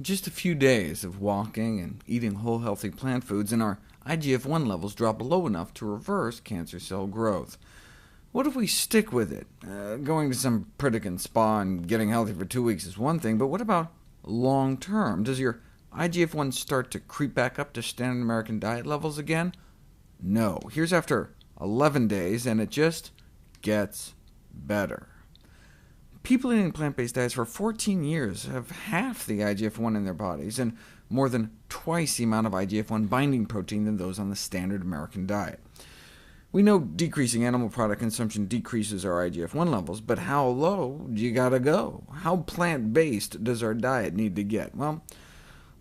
Just a few days of walking and eating whole healthy plant foods, and our IGF-1 levels drop below enough to reverse cancer cell growth. What if we stick with it? Going to some Pritikin spa and getting healthy for 2 weeks is one thing, but what about long term? Does your IGF-1 start to creep back up to standard American diet levels again? No. Here's after 11 days, and it just gets better. People eating plant-based diets for 14 years have half the IGF-1 in their bodies, and more than twice the amount of IGF-1 binding protein than those on the standard American diet. We know decreasing animal product consumption decreases our IGF-1 levels, but how low do you gotta go? How plant-based does our diet need to get? Well,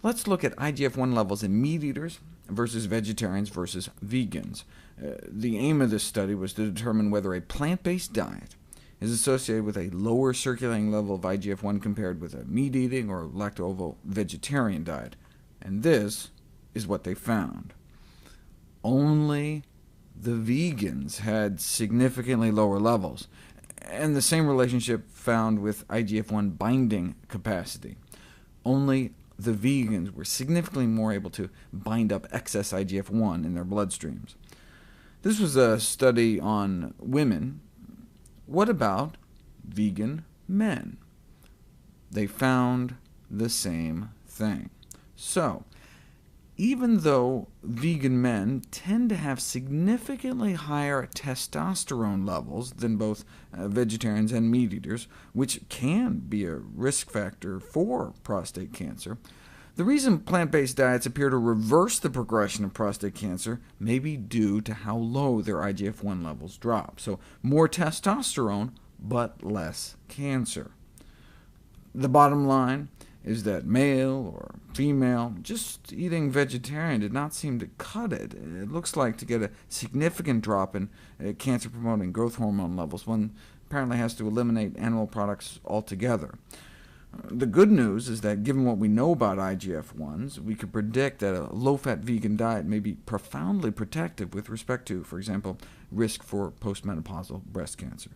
let's look at IGF-1 levels in meat eaters versus vegetarians versus vegans. The aim of this study was to determine whether a plant-based diet is associated with a lower circulating level of IGF-1 compared with a meat-eating or lacto-ovo-vegetarian diet, and this is what they found. Only the vegans had significantly lower levels, and the same relationship found with IGF-1 binding capacity. Only the vegans were significantly more able to bind up excess IGF-1 in their bloodstreams. This was a study on women. What about vegan men? They found the same thing. So, even though vegan men tend to have significantly higher testosterone levels than both vegetarians and meat-eaters, which can be a risk factor for prostate cancer, the reason plant-based diets appear to reverse the progression of prostate cancer may be due to how low their IGF-1 levels drop. So more testosterone, but less cancer. The bottom line is that male or female, just eating vegetarian did not seem to cut it. It looks like to get a significant drop in cancer-promoting growth hormone levels, one apparently has to eliminate animal products altogether. The good news is that given what we know about IGF-1s, we could predict that a low-fat vegan diet may be profoundly protective with respect to, for example, risk for postmenopausal breast cancer.